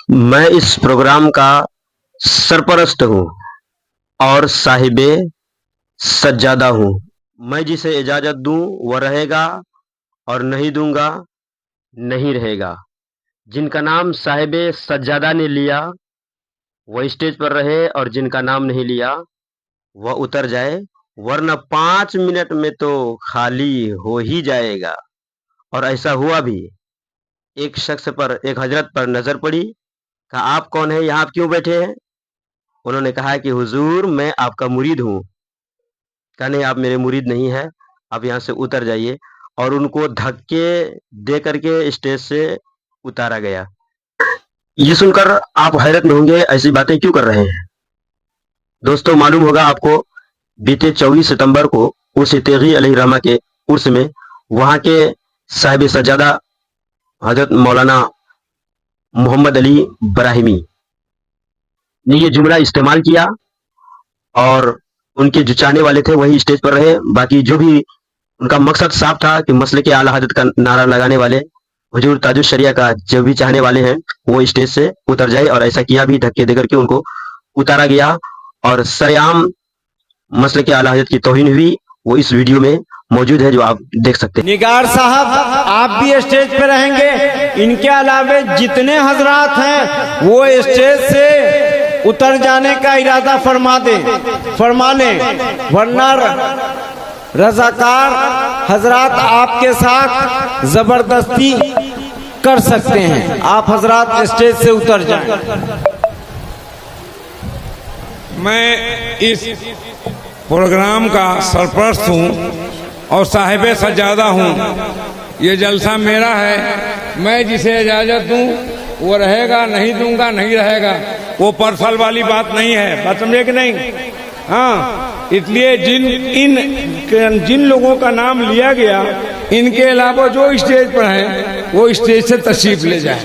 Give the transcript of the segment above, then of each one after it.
میں اس پروگرام کا سرپرست ہوں اور صاحب سجادہ ہوں۔ میں جسے اجازت دوں وہ رہے گا اور نہیں دوں گا نہیں رہے گا۔ جن کا نام صاحب سجادہ نے لیا وہ اسٹیج پر رہے اور جن کا نام نہیں لیا وہ اتر جائے، ورنہ 5 منٹ میں تو خالی ہو ہی جائے گا۔ اور ایسا ہوا بھی۔ ایک شخص پر، ایک حضرت پر نظر پڑی، کہا آپ کون ہیں، یہاں آپ کیوں بیٹھے ہیں؟ انہوں نے کہا کہ حضور میں آپ کا مرید ہوں۔ کہا نہیں، آپ میرے مرید نہیں ہیں، آپ یہاں سے اتر جائیے۔ اور ان کو دھکے دے کر کے اسٹیج سے اتارا گیا۔ یہ سن کر آپ حیرت میں ہوں گے، ایسی باتیں کیوں کر رہے ہیں؟ دوستو، معلوم ہوگا آپ کو بیتے 24 ستمبر کو عرس تیغی علیہ الرحمہ کے عرس میں وہاں کے صاحب سجادہ حضرت مولانا محمد علی براہیمی نے یہ جملہ استعمال کیا، اور ان کے جو چاہنے والے تھے وہی اسٹیج پر رہے، باقی جو بھی ان کا مقصد صاف تھا کہ مسلک اعلی حضرت کا نعرہ لگانے والے، حضور تاج الشریعہ کا جو بھی چاہنے والے ہیں وہ اسٹیج سے اتر جائے، اور ایسا کیا بھی، دھکے دے کر کے ان کو اتارا گیا اور سرعام مسلک اعلی حضرت کی توہین ہوئی۔ وہ اس ویڈیو میں موجود ہے جو آپ دیکھ سکتے ہیں۔ نگار صاحب آپ بھی اسٹیج پہ رہیں گے، ان کے علاوہ جتنے حضرات ہیں وہ اسٹیج سے اتر جانے کا ارادہ فرما لیں، ورنہ رضاکار حضرات آپ کے ساتھ زبردستی کر سکتے ہیں۔ آپ حضرات اسٹیج سے اتر جائیں۔ میں اس پروگرام کا سرپرست ہوں اور صاحب سجادہ ہوں۔ یہ جلسہ میرا ہے، میں جسے اجازت دوں وہ رہے گا، نہیں دوں گا نہیں رہے گا۔ وہ پرسل والی بات نہیں ہے، بات سمجھے کہ نہیں؟ ہاں، اس لیے جن لوگوں کا نام لیا گیا ان کے علاوہ جو اسٹیج پر ہیں وہ اسٹیج سے تشریف لے جائیں۔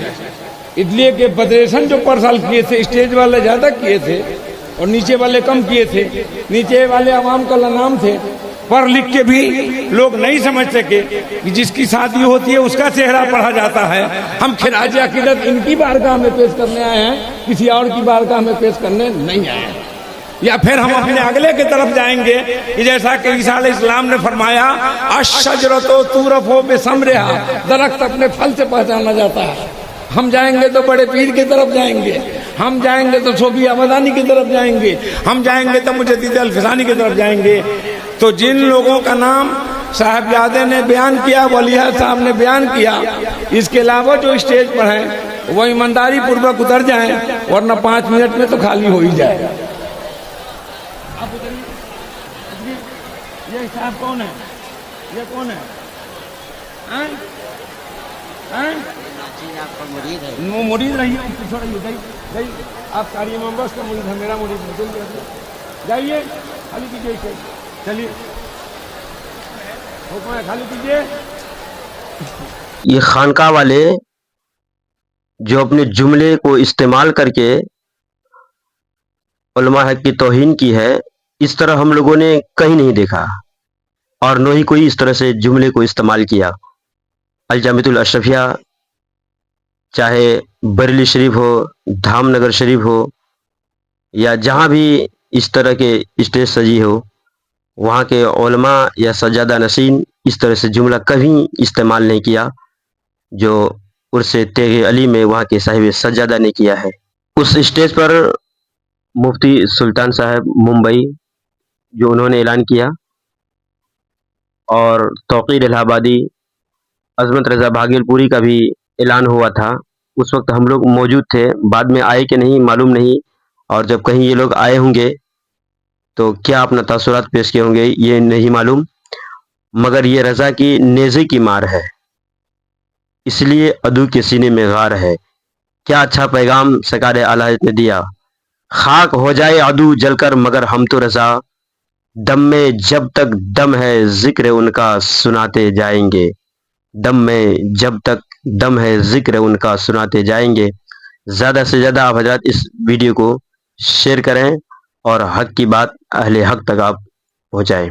اس لیے کہ فیڈریشن جو پرسل کیے تھے اسٹیج والے زیادہ کیے تھے اور نیچے والے کم کیے تھے۔ نیچے والے عوام کا نام تھے، پڑھ لکھ کے بھی لوگ نہیں سمجھ سکے کہ جس کی شادی ہوتی ہے اس کا چہرہ پڑھا جاتا ہے۔ ہم خراج عقیدت ان کی بارگاہ میں پیش کرنے آئے ہیں، کسی اور کی بارگاہ میں پیش کرنے نہیں آئے ہیں۔ یا پھر ہم اپنے اگلے کی طرف جائیں گے کہ جیسا کہ عیسیٰ علیہ السلام نے فرمایا الشجرۃ تعرف بثمرھا، درخت اپنے پھل سے پہچانا جاتا ہے۔ ہم جائیں گے تو بڑے پیر کی طرف جائیں گے، ہم جائیں گے تو صوفی احمدانی کی طرف جائیں گے، ہم جائیں گے تو مجدد الفسانی کی طرف جائیں گے۔ تو جن لوگوں کا نام صاحبزادے نے بیان کیا، ولی صاحب نے بیان کیا، اس کے علاوہ جو اسٹیج پر ہیں وہ ایمانداری پوروک اتر جائیں، ورنہ 5 منٹ میں تو خالی ہو ہی جائے گا۔ یہ صاحب کون ہے؟ یہ کون ہے؟ آپ کا مرید ہے؟ مرید رہی ہے، آپ قاری امام بس کا مرید ہے، میرا مرید ہے۔ جائیے، خالی کیجیے، چلیے، حکم ہے خالی کیجیے۔ یہ خانقاہ والے جو اپنے جملے کو استعمال کر کے علماء حق کی توہین کی ہے، اس طرح ہم لوگوں نے کہیں نہیں دیکھا، اور نہ ہی کوئی اس طرح سے جملے کو استعمال کیا۔ الجامعۃ الاشرفیہ چاہے بریلی شریف ہو، دھام نگر شریف ہو، یا جہاں بھی اس طرح کے اسٹیج سجی ہو، وہاں کے علماء یا سجادہ نشین اس طرح سے جملہ کبھی استعمال نہیں کیا جو عرس تیغ علی میں وہاں کے صاحب سجادہ نے کیا ہے۔ اس اسٹیج پر مفتی سلطان صاحب ممبئی جو انہوں نے اعلان کیا، اور توقیر الہ آبادی عظمت رضا بھاگل پوری کا بھی اعلان ہوا تھا۔ اس وقت ہم لوگ موجود تھے، بعد میں آئے کہ نہیں معلوم نہیں، اور جب کہیں یہ لوگ آئے ہوں گے تو کیا اپنا تاثرات پیش کیے ہوں گے یہ نہیں معلوم، مگر یہ رضا کی نیزے کی مار ہے، اس لیے عدو کے سینے میں غار ہے۔ کیا اچھا پیغام سرکار اعلی حضرت نے دیا، خاک ہو جائے عدو جل کر مگر ہم تو رضا، دم میں جب تک دم ہے ذکر ان کا سناتے جائیں گے، دم میں جب تک دم ہے ذکر ان کا سناتے جائیں گے۔ زیادہ سے زیادہ آپ حضرات اس ویڈیو کو شیئر کریں اور حق کی بات اہل حق تک آپ پہنچائیں۔